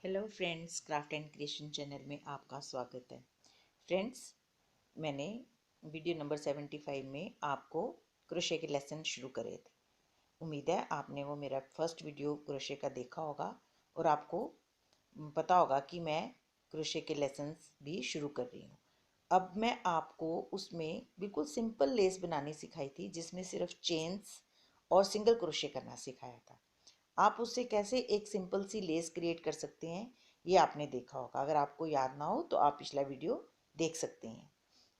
Hello friends, craft and creation channel में आपका स्वागत है। फ्रेंड्स, मैंने वीडियो नंबर 75 में आपको क्रोशे के लेसन शुरू करे थे। उम्मीद है आपने वो मेरा फर्स्ट वीडियो क्रोशे का देखा होगा और आपको पता होगा कि मैं क्रोशे के लेसन्स भी शुरू कर रही हूँ। अब मैं आपको उसमें बिल्कुल सिंपल लेस बनानी सिखाई थी, जिसमें सिर्फ चेन्स और सिंगल क्रोशे करना सिखाया था। आप उससे कैसे एक सिंपल सी लेस क्रिएट कर सकते हैं, ये आपने देखा होगा। अगर आपको याद ना हो तो आप पिछला वीडियो देख सकते हैं।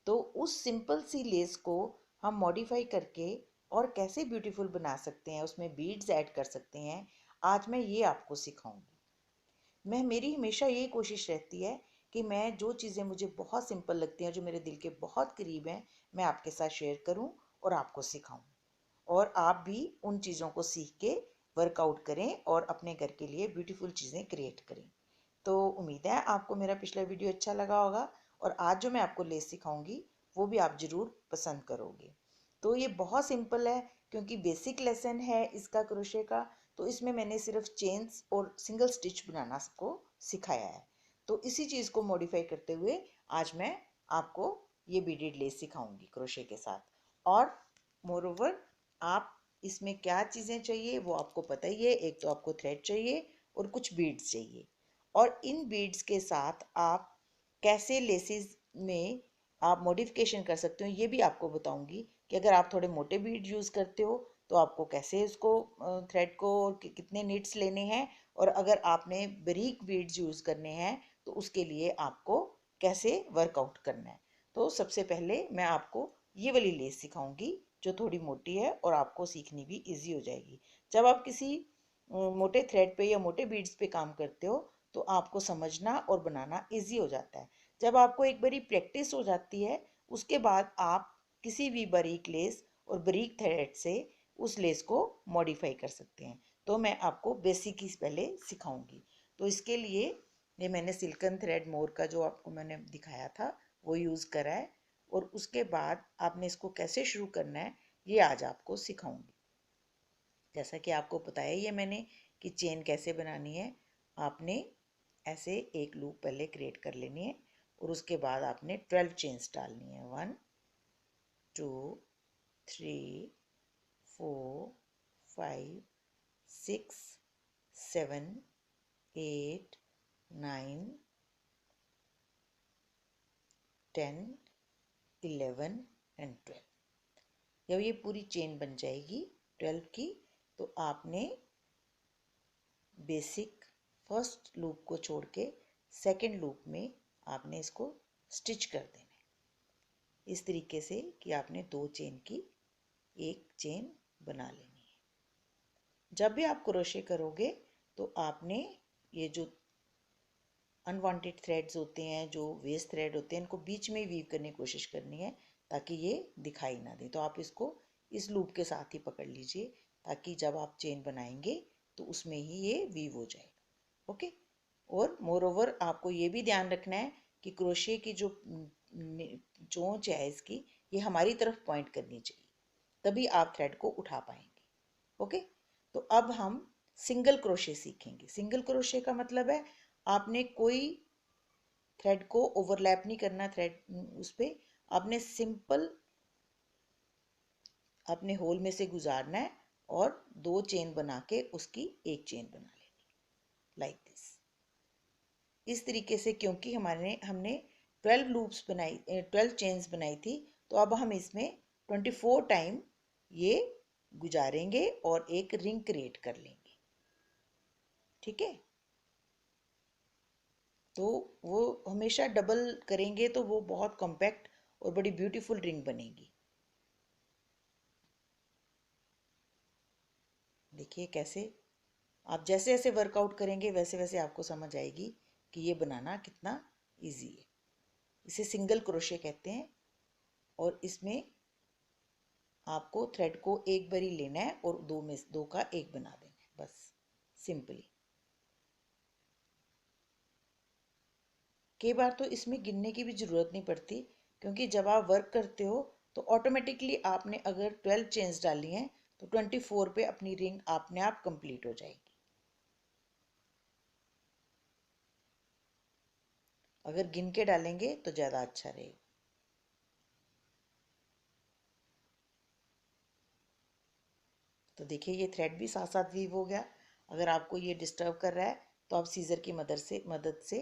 तो उस सिंपल सी लेस को हम मॉडिफाई करके और कैसे ब्यूटीफुल बना सकते हैं, उसमें बीड्स ऐड कर सकते हैं, आज मैं ये आपको सिखाऊंगी। मेरी हमेशा ये कोशिश रहती है कि मैं जो चीज़ें मुझे बहुत सिंपल लगती हैं, जो मेरे दिल के बहुत करीब हैं, मैं आपके साथ शेयर करूं और आपको सिखाऊं, और आप भी उन चीज़ों को सीख के वर्कआउट करें और अपने घर के लिए ब्यूटीफुल चीज़ें क्रिएट करें। तो उम्मीद है आपको मेरा पिछला वीडियो अच्छा लगा होगा और आज जो मैं आपको लेस सिखाऊंगी वो भी आप ज़रूर पसंद करोगे। तो ये बहुत सिंपल है, क्योंकि बेसिक लेसन है इसका क्रोशे का। तो इसमें मैंने सिर्फ चेन्स और सिंगल स्टिच बनाना को सिखाया है। तो इसी चीज़ को मॉडिफाई करते हुए आज मैं आपको ये बीडेड लेस सिखाऊंगी क्रोशे के साथ। और मोरोवर, आप इसमें क्या चीज़ें चाहिए वो आपको पता ही है। एक तो आपको थ्रेड चाहिए और कुछ बीड्स चाहिए, और इन बीड्स के साथ आप कैसे लेसेस में आप मॉडिफिकेशन कर सकते हो ये भी आपको बताऊंगी। कि अगर आप थोड़े मोटे बीड यूज़ करते हो तो आपको कैसे उसको थ्रेड को और कितने नीड्स लेने हैं, और अगर आपने बारीक बीड्स यूज़ करने हैं तो उसके लिए आपको कैसे वर्कआउट करना है। तो सबसे पहले मैं आपको ये वाली लेस सिखाऊंगी जो थोड़ी मोटी है और आपको सीखनी भी इजी हो जाएगी। जब आप किसी मोटे थ्रेड पे या मोटे बीड्स पे काम करते हो तो आपको समझना और बनाना इजी हो जाता है। जब आपको एक बारी प्रैक्टिस हो जाती है, उसके बाद आप किसी भी बारीक लेस और बारीक थ्रेड से उस लेस को मॉडिफाई कर सकते हैं। तो मैं आपको बेसिक ही पहले सिखाऊंगी। तो इसके लिए ये मैंने सिल्कन थ्रेड मोर का जो आपको मैंने दिखाया था वो यूज़ करा है, और उसके बाद आपने इसको कैसे शुरू करना है ये आज आपको सिखाऊंगी। जैसा कि आपको बताया ही है मैंने कि चेन कैसे बनानी है। आपने ऐसे एक लूप पहले क्रिएट कर लेनी है और उसके बाद आपने 12 चेन्स डालनी है। 1 2 3 4 5 6 7 8 9 10 11 एंड 12। जब ये पूरी चेन बन जाएगी 12 की, तो आपने बेसिक फर्स्ट लूप को छोड़ के सेकेंड लूप में आपने इसको स्टिच कर देना है, इस तरीके से कि आपने 2 चेन की एक चेन बना लेनी है। जब भी आप क्रोशे करोगे तो आपने ये जो अनवांटेड थ्रेड्स होते हैं, जो वेस्ट थ्रेड होते हैं, इनको बीच में वीव करने की कोशिश करनी है ताकि ये दिखाई ना दे। तो आप इसको इस लूप के साथ ही पकड़ लीजिए ताकि जब आप चेन बनाएंगे तो उसमें ही ये वीव हो जाएगा। ओके। और मोर ओवर आपको ये भी ध्यान रखना है कि क्रोशे की जो चोंच है इसकी, ये हमारी तरफ पॉइंट करनी चाहिए, तभी आप थ्रेड को उठा पाएंगे। ओके। तो अब हम सिंगल क्रोशे सीखेंगे। सिंगल क्रोशे का मतलब है आपने कोई थ्रेड को ओवरलैप नहीं करना, थ्रेड उस पर आपने सिंपल अपने होल में से गुजारना है और 2 चेन बना के उसकी एक चेन बना लेनी, लाइक दिस, इस तरीके से। क्योंकि हमने 12 लूप्स बनाई, 12 चेन्स बनाई थी, तो अब हम इसमें 24 टाइम ये गुजारेंगे और एक रिंग क्रिएट कर लेंगे। ठीक है। तो वो हमेशा डबल करेंगे तो वो बहुत कॉम्पैक्ट और बड़ी ब्यूटीफुल रिंग बनेगी। देखिए कैसे आप जैसे जैसे वर्कआउट करेंगे वैसे वैसे आपको समझ आएगी कि ये बनाना कितना इजी है। इसे सिंगल क्रोशे कहते हैं, और इसमें आपको थ्रेड को एक बारी लेना है और दो का एक बना देना है, बस सिंपली। कई बार तो इसमें गिनने की भी ज़रूरत नहीं पड़ती, क्योंकि जब आप वर्क करते हो तो ऑटोमेटिकली आपने अगर 12 चेन्स डाली हैं तो 24 पे अपनी रिंग अपने आप कंप्लीट हो जाएगी। अगर गिन के डालेंगे तो ज़्यादा अच्छा रहेगा। तो देखिए ये थ्रेड भी साथ साथ वीव हो गया। अगर आपको ये डिस्टर्ब कर रहा है तो आप सीज़र की मदद से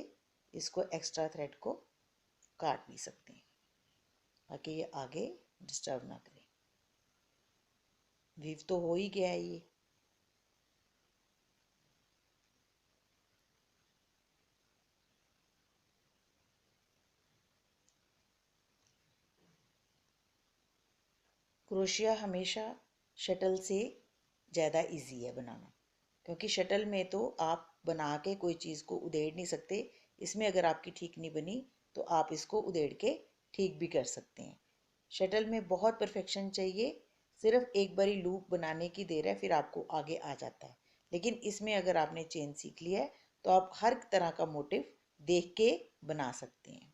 इसको एक्स्ट्रा थ्रेड को काट भी सकते हैं ताकि ये आगे डिस्टर्ब ना करे। वीव तो हो ही गया है ये। क्रोशिया हमेशा शटल से ज़्यादा इजी है बनाना, क्योंकि शटल में तो आप बना के कोई चीज़ को उधेड़ नहीं सकते। इसमें अगर आपकी ठीक नहीं बनी तो आप इसको उधेड़ के ठीक भी कर सकते हैं। शटल में बहुत परफेक्शन चाहिए, सिर्फ एक बारी लूप बनाने की देर है, फिर आपको आगे आ जाता है। लेकिन इसमें अगर आपने चेन सीख लिया है तो आप हर तरह का मोटिव देख के बना सकते हैं।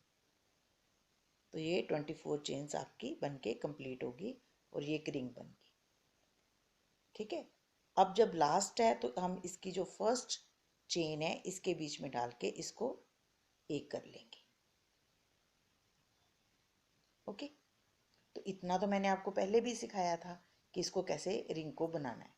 तो ये 24 चेन्स आपकी बन के कंप्लीट होगी और ये एक रिंग बन गई। ठीक है, अब जब लास्ट है तो हम इसकी जो फर्स्ट चेन है इसके बीच में डाल के इसको एक कर लेंगे। ओके, तो इतना तो मैंने आपको पहले भी सिखाया था कि इसको कैसे रिंग को बनाना है,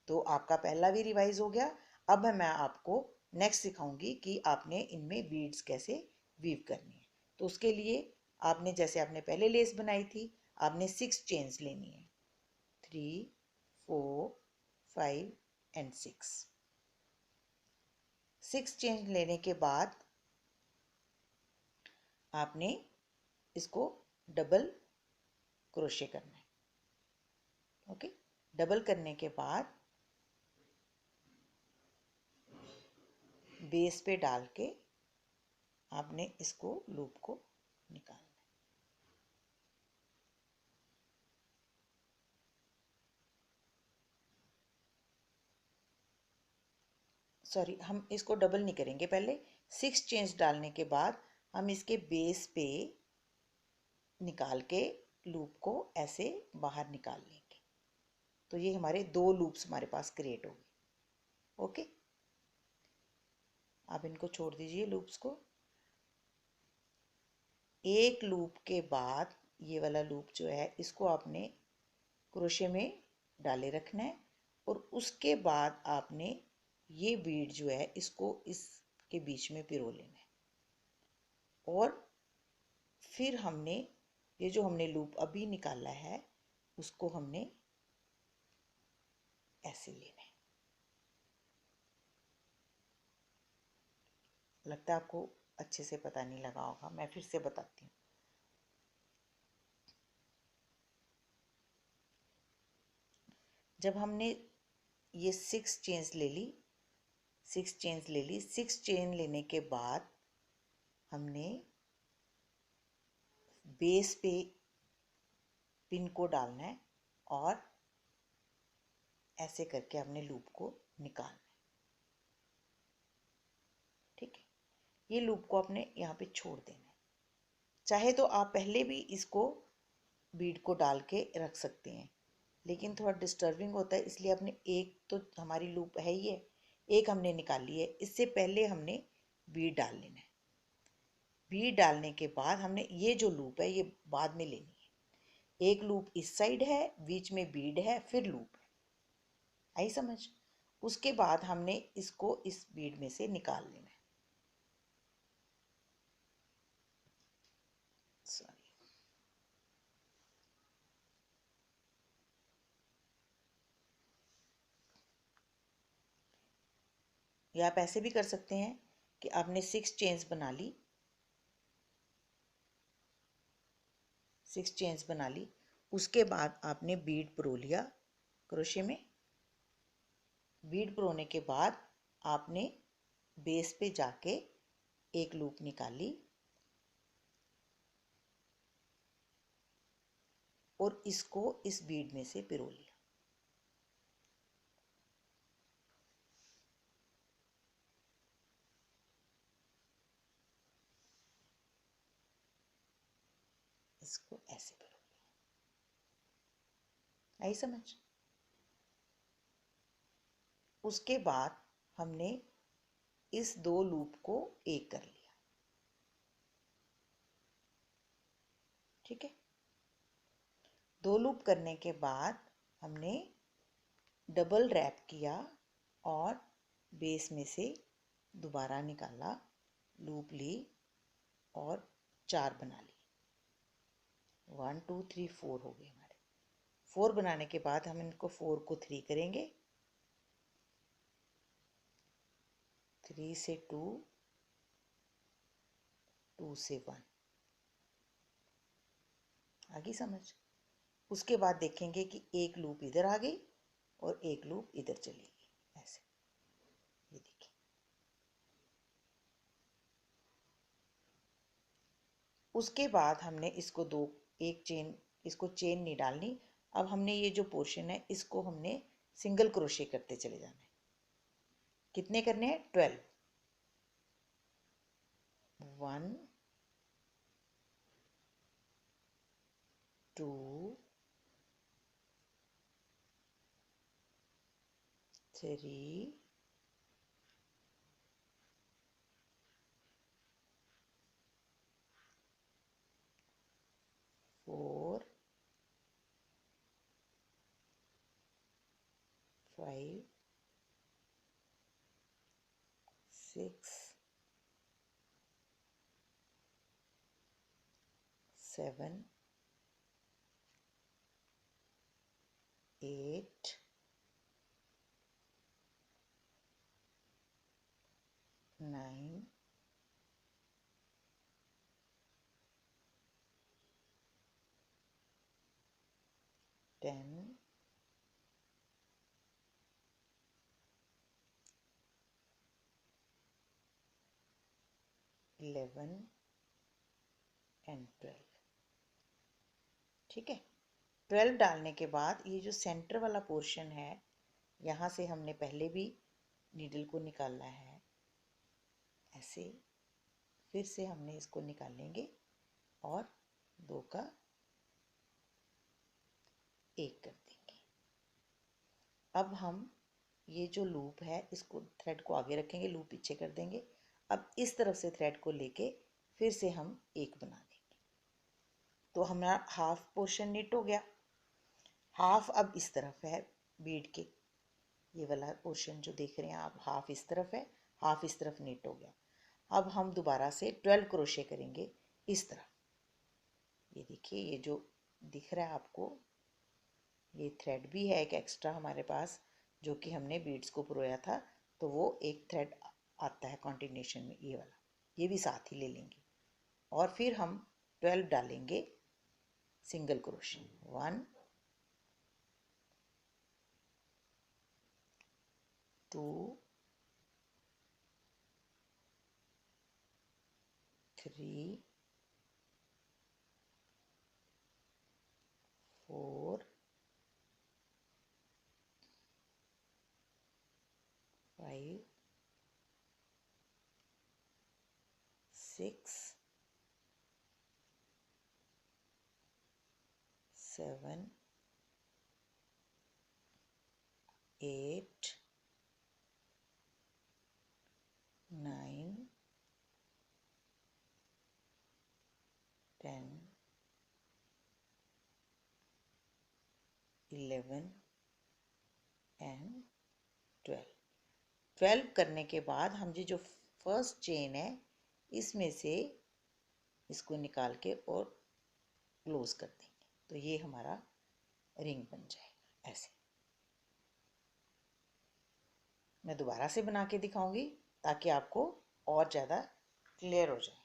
तो आपका पहला भी रिवाइज हो गया। अब मैं आपको नेक्स्ट सिखाऊंगी कि आपने इनमें बीड्स कैसे वीव करनी है। तो उसके लिए आपने जैसे आपने पहले लेस बनाई थी, आपने 6 चेन्स लेनी है, 3 4 5 एंड 6 चेन लेने के बाद आपने इसको डबल क्रोशे करना है। ओके, डबल करने के बाद बेस पे डाल के आपने इसको लूप को निकालना है। सॉरी, हम इसको डबल नहीं करेंगे, पहले 6 चेन्स डालने के बाद हम इसके बेस पे निकाल के लूप को ऐसे बाहर निकाल लेंगे। तो ये हमारे 2 लूप्स हमारे पास क्रिएट हो गए। ओके, आप इनको छोड़ दीजिए लूप्स को। एक लूप के बाद ये वाला लूप जो है इसको आपने क्रोशे में डाले रखना है, और उसके बाद आपने ये बीड जो है इसको इसके बीच में पिरो लेना है, और फिर हमने ये जो हमने लूप अभी निकाला है उसको हमने ऐसे लेना है। लगता है आपको अच्छे से पता नहीं लगा होगा, मैं फिर से बताती हूँ। जब हमने ये 6 चेन्स ले ली, 6 चेन लेने के बाद हमने बेस पे पिन को डालना है और ऐसे करके हमने लूप को निकालना है। ठीक है, ये लूप को आपने यहाँ पे छोड़ देना है। चाहे तो आप पहले भी इसको बीड को डाल के रख सकते हैं, लेकिन थोड़ा डिस्टर्बिंग होता है, इसलिए आपने एक तो हमारी लूप है ही है, एक हमने निकाली है, इससे पहले हमने बीड डाल लेना है। बीड डालने के बाद हमने ये जो लूप है ये बाद में लेनी है। एक लूप इस साइड है, बीच में बीड है, फिर लूप है। आई समझ? उसके बाद हमने इसको इस बीड में से निकाल लेना है। सॉरी, या आप ऐसे भी कर सकते हैं कि आपने 6 चेन्स बना ली, 6 चेन्स बना ली, उसके बाद आपने बीड परो लिया क्रोशे में। बीड परोने के बाद आपने बेस पे जाके एक लूप निकाली और इसको इस बीड में से पिरो लिया। इसको ऐसे पिरो लिया। आई समझ? उसके बाद हमने इस 2 लूप को एक कर लिया। ठीक है। 2 लूप करने के बाद हमने डबल रैप किया और बेस में से दोबारा निकाला, लूप ली और 4 बना ली। 1 2 3 4 हो गए हमारे। 4 बनाने के बाद हम इनको 4 को 3 करेंगे, 3 से 2, 2 से 1। आगे समझ। उसके बाद देखेंगे कि एक लूप इधर आ गई और एक लूप इधर चली गई, ऐसे। ये देखिए, उसके बाद हमने इसको एक चेन, इसको चेन नहीं डालनी। अब हमने ये जो पोर्शन है इसको हमने सिंगल क्रोशे करते चले जाना है। कितने करने हैं? 12। 1 2 3 4 5 6 7 8 9 10 11 एंड 12। ठीक है। 12 डालने के बाद ये जो सेंटर वाला पोर्शन है, यहाँ से हमने पहले भी नीडल को निकाला है, ऐसे। फिर से हमने इसको निकालेंगे और 2 का 1 कर देंगे। अब हम ये जो लूप है इसको, थ्रेड को आगे रखेंगे, लूप पीछे कर देंगे। अब इस तरफ से थ्रेड को लेके फिर से हम 1 बना देंगे, तो हमारा हाफ पोर्शन निट हो गया। हाफ अब इस तरफ है बीड के, ये वाला पोर्शन जो देख रहे हैं आप, हाफ इस तरफ है, हाफ इस तरफ निट हो गया। अब हम दोबारा से 12 क्रोशे करेंगे इस तरफ। ये देखिए, ये जो दिख रहा है आपको, ये थ्रेड भी है एक एक्स्ट्रा हमारे पास, जो कि हमने बीड्स को परोया था, तो वो एक थ्रेड आता है कॉन्टिन्यूशन में, ये वाला, ये भी साथ ही ले लेंगे। और फिर हम 12 डालेंगे सिंगल क्रोशे। 1 2 3 4 5 6 7 8 9 10 11 एंड 12। 12 करने के बाद हम ये जो फर्स्ट चेन है इसमें से इसको निकाल के और क्लोज कर देंगे, तो ये हमारा रिंग बन जाएगा ऐसे। मैं दोबारा से बना के दिखाऊंगी ताकि आपको और ज़्यादा क्लियर हो जाए।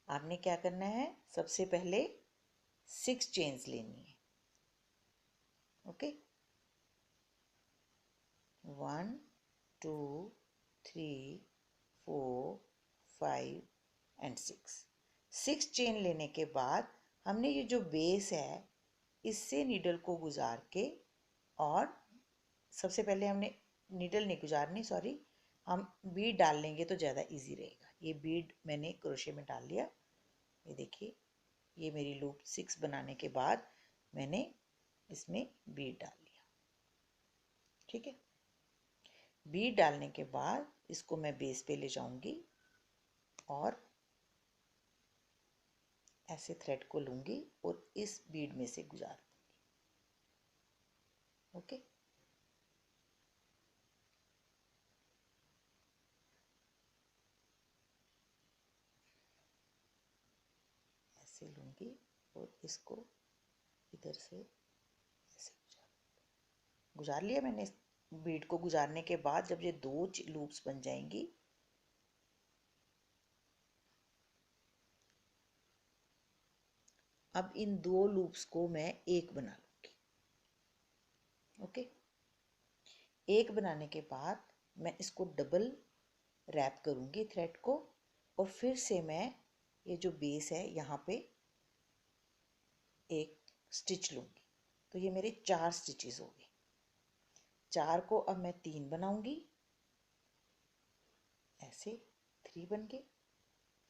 आपने क्या करना है, सबसे पहले 6 चेन्स लेनी है। ओके, 1 2 3 4 5 एंड 6 चेन लेने के बाद हमने ये जो बेस है इससे नीडल को गुजार के, और सबसे पहले हमने नीडल नहीं गुजारनी, सॉरी, हम बीड डाल लेंगे तो ज़्यादा इजी रहेगा। ये बीड मैंने क्रोशे में डाल लिया। ये देखिए, ये मेरी लूप 6 बनाने के बाद मैंने इसमें बीड डाल लिया। ठीक है। बीड डालने के बाद इसको मैं बेस पे ले जाऊंगी और ऐसे थ्रेड को लूँगी और इस बीड में से गुजार दूँगी। ओके, ऐसे लूँगी और इसको इधर से ऐसे गुजार लिया मैंने। इस बीड को गुजारने के बाद जब ये 2 लूप्स बन जाएंगी, अब इन 2 लूप्स को मैं एक बना लूँगी। ओके, एक बनाने के बाद मैं इसको डबल रैप करूँगी थ्रेड को, और फिर से मैं ये जो बेस है यहाँ पे एक स्टिच लूँगी। तो ये मेरे 4 स्टिचेस हो गए। 4 को अब मैं 3 बनाऊँगी, ऐसे 3 बन गए,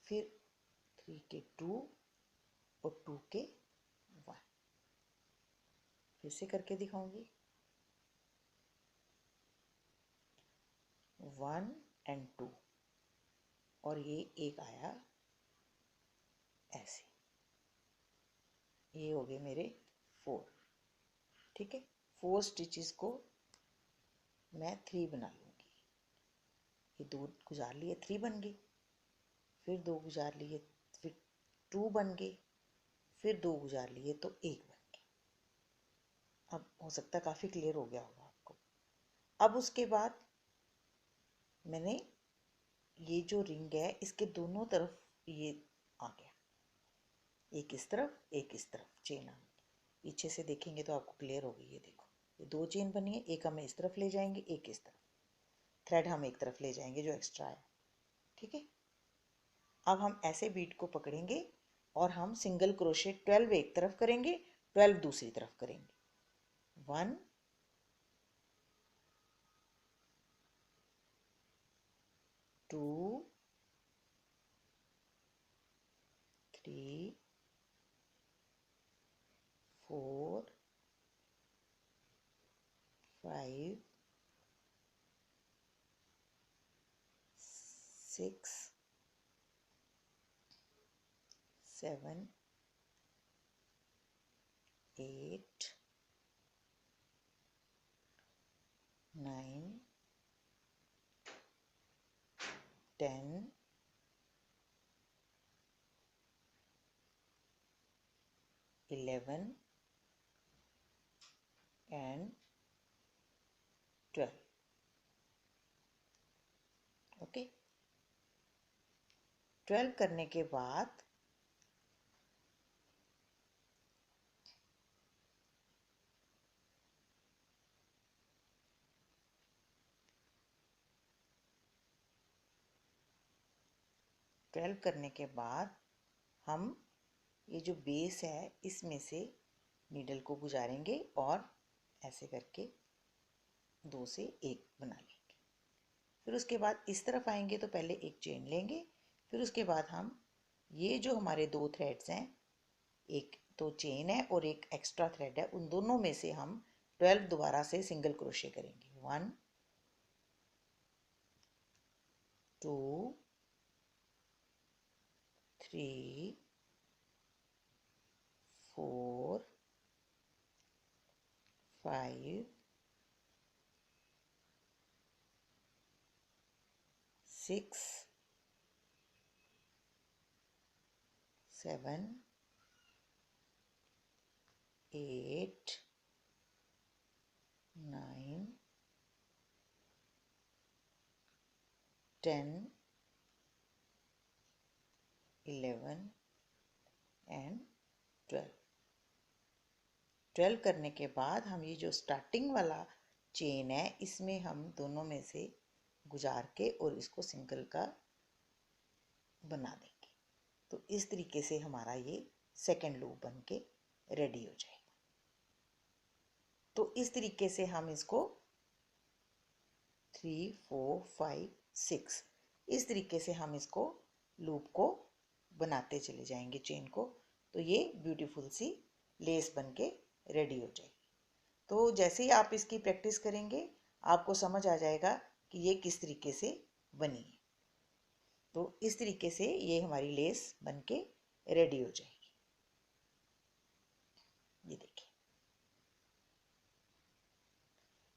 फिर 3 के 2 और 2 के 1। फिर से करके दिखाऊंगी, 1 एंड 2, और ये एक आया ऐसे, ये हो गए मेरे 4। ठीक है, 4 स्टिचेस को मैं 3 बना लूँगी। ये 2 गुजार लिए, 3 बन गए, फिर 2 गुजार लिए, फिर 2 बन गए, फिर 2 गुजार लिए तो 1 बन गए। अब हो सकता है काफ़ी क्लियर हो गया होगा आपको। अब उसके बाद मैंने ये जो रिंग है इसके दोनों तरफ ये आ गया, एक इस तरफ एक इस तरफ चेन आ गई। पीछे से देखेंगे तो आपको क्लियर होगी। ये देखो, ये 2 चेन बनी है, एक हम इस तरफ ले जाएंगे, एक इस तरफ, थ्रेड हम एक तरफ ले जाएंगे जो एक्स्ट्रा है। ठीक है, अब हम ऐसे बीट को पकड़ेंगे और हम सिंगल क्रोशे 12 एक तरफ करेंगे, 12 दूसरी तरफ करेंगे। 1 2 3 4 5 6 7 8 9 10 11 एंड 12। ओके, 12 करने के बाद हम ये जो बेस है इसमें से नीडल को गुजारेंगे और ऐसे करके 2 से 1 बना लेंगे। फिर उसके बाद इस तरफ आएंगे तो पहले एक चेन लेंगे, फिर उसके बाद हम ये जो हमारे 2 थ्रेड्स हैं, एक तो चेन है और एक एक्स्ट्रा थ्रेड है, उन दोनों में से हम 12 दोबारा से सिंगल क्रोशे करेंगे। 1 2 3 4 5 6 7 8 9 10 11 एंड 12। 12 करने के बाद हम ये जो स्टार्टिंग वाला चेन है इसमें हम दोनों में से गुजार के और इसको सिंगल का बना देंगे। तो इस तरीके से हमारा ये सेकेंड लूप बन के रेडी हो जाएगा। तो इस तरीके से हम इसको 3 4 5 6 इस तरीके से हम इसको लूप को बनाते चले जाएंगे चेन को। तो ये ब्यूटीफुल सी लेस बन के रेडी हो जाएगी। तो जैसे ही आप इसकी प्रैक्टिस करेंगे आपको समझ आ जाएगा कि ये किस तरीके से बनी है। तो इस तरीके से ये हमारी लेस बन के रेडी हो जाएगी।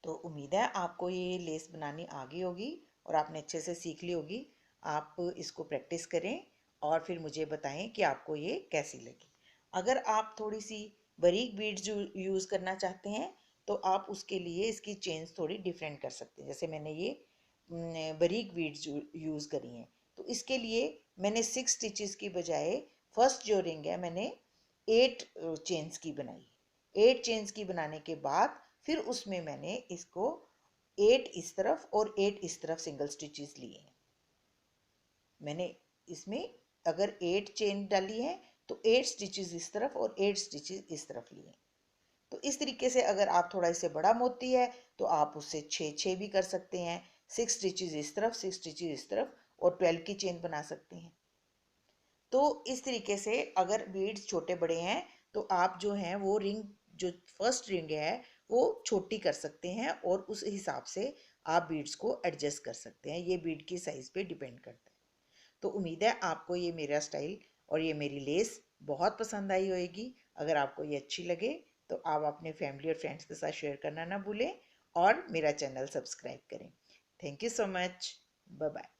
तो उम्मीद है आपको ये लेस बनानी आ गई होगी और आपने अच्छे से सीख ली होगी। आप इसको प्रैक्टिस करें और फिर मुझे बताएं कि आपको ये कैसी लगी। अगर आप थोड़ी सी बारीक बीड्स यूज़ करना चाहते हैं तो आप उसके लिए इसकी चेन्स थोड़ी डिफरेंट कर सकते हैं। जैसे मैंने ये बारीक बीड्स यूज़ करी हैं, तो इसके लिए मैंने 6 स्टिचेस की बजाय फर्स्ट जो रिंग है मैंने 8 चेन्स की बनाई। 8 चेन्स की बनाने के बाद फिर उसमें मैंने इसको 8 इस तरफ और 8 इस तरफ सिंगल स्टिचेस लिए हैं। मैंने इसमें अगर 8 चेन डाली है तो 8 स्टिचेस इस तरफ और 8 स्टिचेस इस तरफ लिए। तो इस तरीके से अगर आप थोड़ा इसे बड़ा मोती है तो आप उससे 6 भी कर सकते हैं। 6 स्टिचेस इस तरफ, 6 स्टिचेस इस तरफ और 12 की चेन बना सकते हैं। तो इस तरीके से अगर बीड्स छोटे बड़े हैं तो आप जो हैं वो रिंग, जो फर्स्ट रिंग है वो छोटी कर सकते हैं और उस हिसाब से आप बीड्स को एडजस्ट कर सकते हैं। ये बीड की साइज पे डिपेंड करता है। तो उम्मीद है आपको ये मेरा स्टाइल और ये मेरी लेस बहुत पसंद आई होगी। अगर आपको ये अच्छी लगे तो आप अपने फैमिली और फ्रेंड्स के साथ शेयर करना ना भूलें और मेरा चैनल सब्सक्राइब करें। Thank you so much. Bye bye.